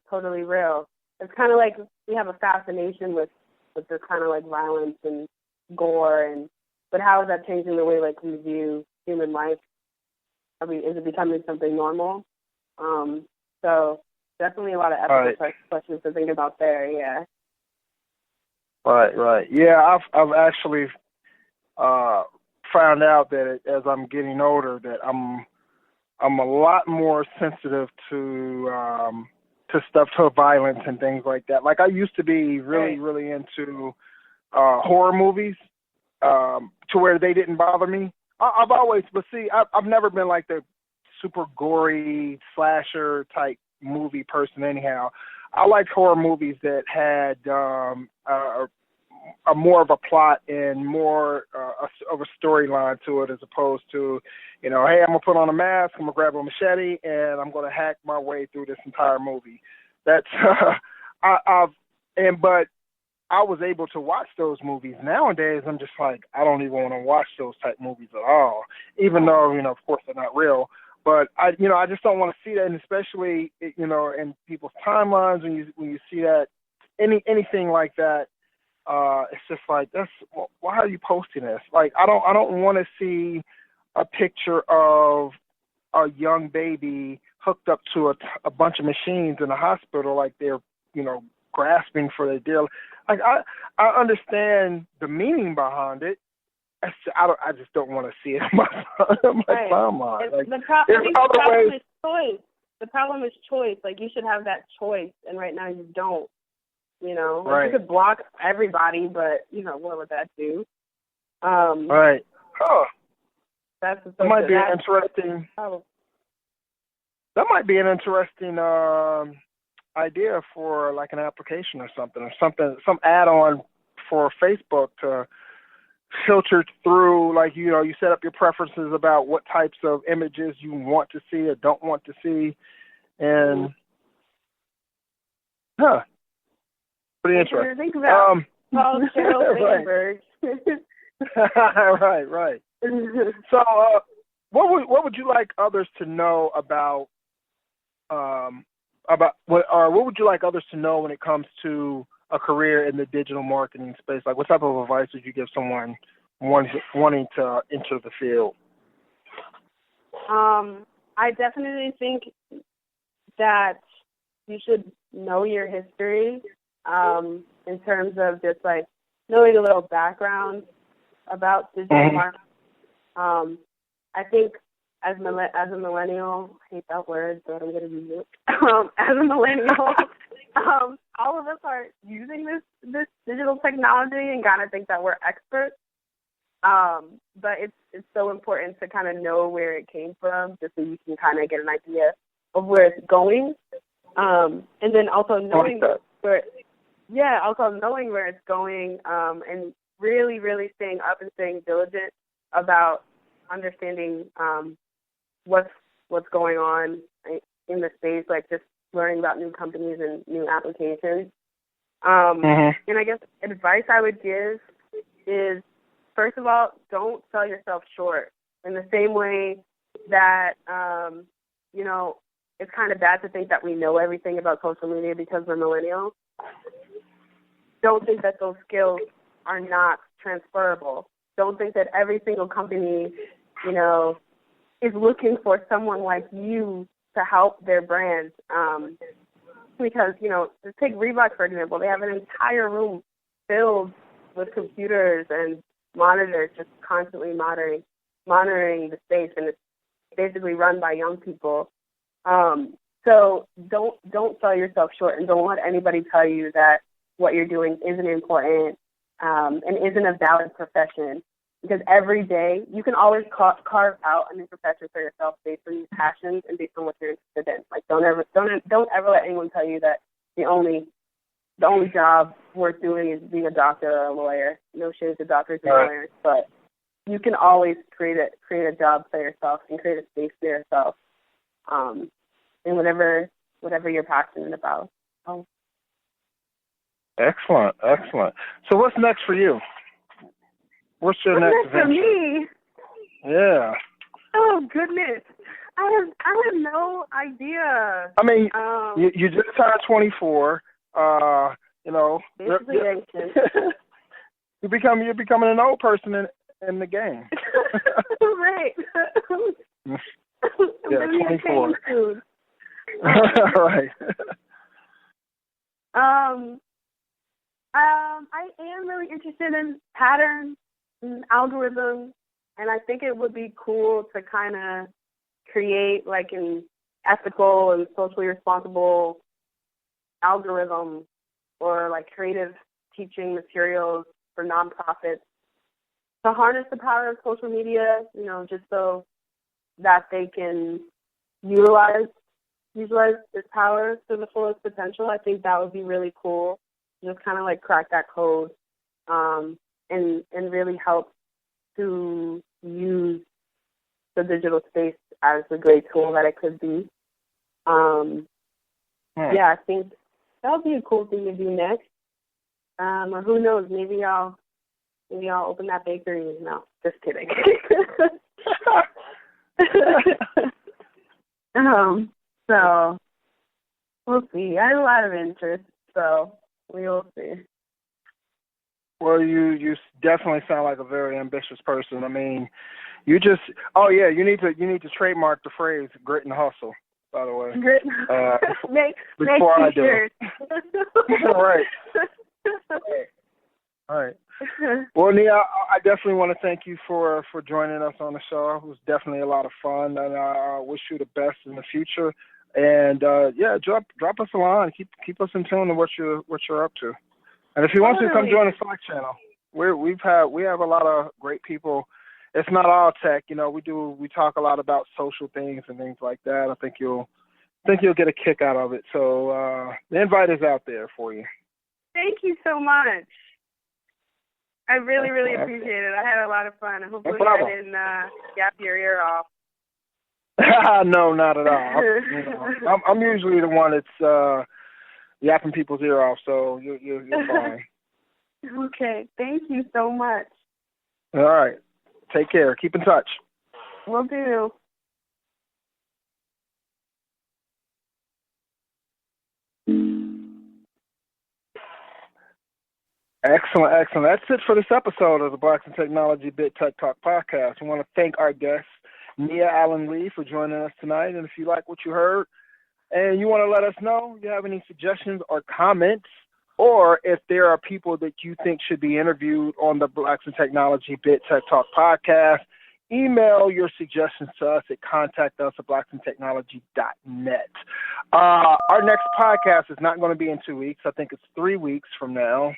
real. It's kind of like we have a fascination with this kind of like violence and gore, but how is that changing the way like we view human life? Is it becoming something normal? So definitely a lot of ethical questions to think about there. Yeah. Right. Yeah, I've actually found out that as I'm getting older, that I'm a lot more sensitive to stuff, to violence and things like that. Like I used to be really into horror movies, to where they didn't bother me. I've never been like the super gory slasher type movie person anyhow. I liked horror movies that had a more of a plot and more of a storyline to it, as opposed to, hey, I'm gonna put on a mask, I'm gonna grab a machete, and I'm gonna hack my way through this entire movie. That's but I was able to watch those movies. Nowadays, I'm just like, I don't even want to watch those type movies at all, even though, of course they're not real. But I just don't want to see that, and especially, in people's timelines when you see that, anything like that, it's just like, why are you posting this? Like, I don't want to see a picture of a young baby hooked up to a bunch of machines in a hospital, like they're, grasping for their deal. Like, I understand the meaning behind it. I just don't want to see it in my timeline. Like, the problem is choice. The problem is choice. Like, you should have that choice, and right now you don't. Like, you could block everybody, but what would that do? Right. Huh. That might be an interesting. That might be an interesting idea for like an application or some add-on for Facebook to filter through, like, you set up your preferences about what types of images you want to see or don't want to see, and pretty interesting. Think about Right. Right. So, what would you like others to know about what would you like others to know when it comes to a career in the digital marketing space? Like, what type of advice would you give someone wanting to enter the field? I definitely think that you should know your history, in terms of just like knowing a little background about digital marketing. I think as a millennial, I hate that word, but I'm going to use it. As a millennial, all of us are using this digital technology and kind of think that we're experts. But it's so important to kind of know where it came from, just so you can kind of get an idea of where it's going. And then also knowing where it's going, and really, really staying up and staying diligent about understanding what's going on in the space, like just learning about new companies and new applications. And I guess advice I would give is, first of all, don't sell yourself short. In the same way that, it's kind of bad to think that we know everything about social media because we're millennials. Don't think that those skills are not transferable. Don't think that every single company, is looking for someone like you to help their brands. Because, just take Reebok, for example. They have an entire room filled with computers and monitors just constantly monitoring the space, and it's basically run by young people. So don't sell yourself short, and don't let anybody tell you that what you're doing isn't important and isn't a valid profession. Because every day you can always carve out a new profession for yourself based on your passions and based on what you're interested in. Like, don't ever let anyone tell you that the only job worth doing is being a doctor or a lawyer. No shade to doctors and lawyers, but you can always create a job for yourself and create a space for yourself, in whatever you're passionate about. Excellent. So what's next for you? What's your next for me? Yeah. Oh goodness, I have no idea. I mean, you just turned 24. Basically ancient. You're becoming an old person in the game. Right. Yeah, 24. Right. I am really interested in patterns and algorithms, and I think it would be cool to kind of create like an ethical and socially responsible algorithm or like creative teaching materials for nonprofits to harness the power of social media, just so that they can utilize its power to the fullest potential. I think that would be really cool. Just kind of like crack that code, and really help to use the digital space as a great tool that it could be. Yeah, I think that would be a cool thing to do next. Or who knows? Maybe I'll open that bakery. No, just kidding. So we'll see. I have a lot of interest, so we will see. Well, you definitely sound like a very ambitious person. I mean, you need to trademark the phrase "grit and hustle." By the way, grit. Before I do it. Right. All right. Well, Nia, I definitely want to thank you for joining us on the show. It was definitely a lot of fun, and I wish you the best in the future. And drop us a line. Keep us in tune to what you're up to. And if you want to come join the Slack channel, we have a lot of great people. It's not all tech, we talk a lot about social things and things like that. I think you'll get a kick out of it. So the invite is out there for you. Thank you so much. I really, really appreciate it. I had a lot of fun. Hopefully I didn't yap your ear off. No, not at all. I'm usually the one that's yapping people's ear off, so you're fine. Okay. Thank you so much. All right. Take care. Keep in touch. Will do. Excellent. That's it for this episode of the Blacks in Technology Bit Tech Talk podcast. I want to thank our guest, Nia Allen Lee, for joining us tonight. And if you like what you heard and you want to let us know, you have any suggestions or comments, or if there are people that you think should be interviewed on the Blacks in Technology Bit Tech Talk podcast, email your suggestions to us at contactus@blacksintechnology.net. Our next podcast is not going to be in 2 weeks. I think it's 3 weeks from now,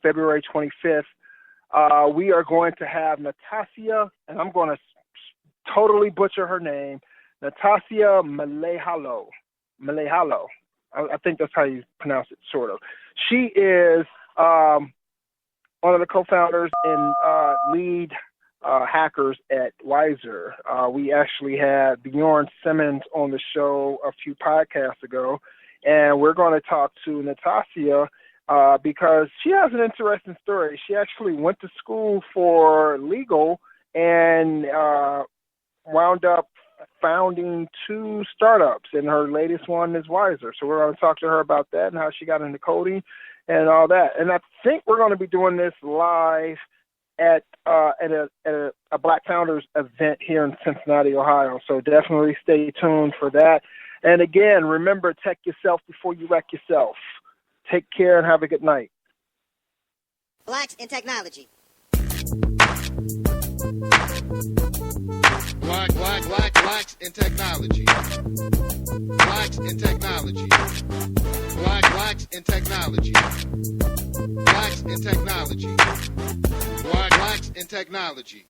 February 25th. We are going to have Natasha, and I'm going to totally butcher her name, Natasha Malehalo. I think that's how you pronounce it, sort of. She is one of the co-founders and lead hackers at Wiser. We actually had Bjorn Simmons on the show a few podcasts ago, and we're going to talk to Natasha because she has an interesting story. She actually went to school for legal and wound up founding 2 startups, and her latest one is Wiser. So we're going to talk to her about that and how she got into coding and all that. And I think we're going to be doing this live at a Black Founders event here in Cincinnati, Ohio. So definitely stay tuned for that. And again, remember, tech yourself before you wreck yourself. Take care and have a good night. Blacks in Technology. Blacks in Technology. Blacks in Technology. Blacks in Technology. Blacks in Technology. Blacks in Technology.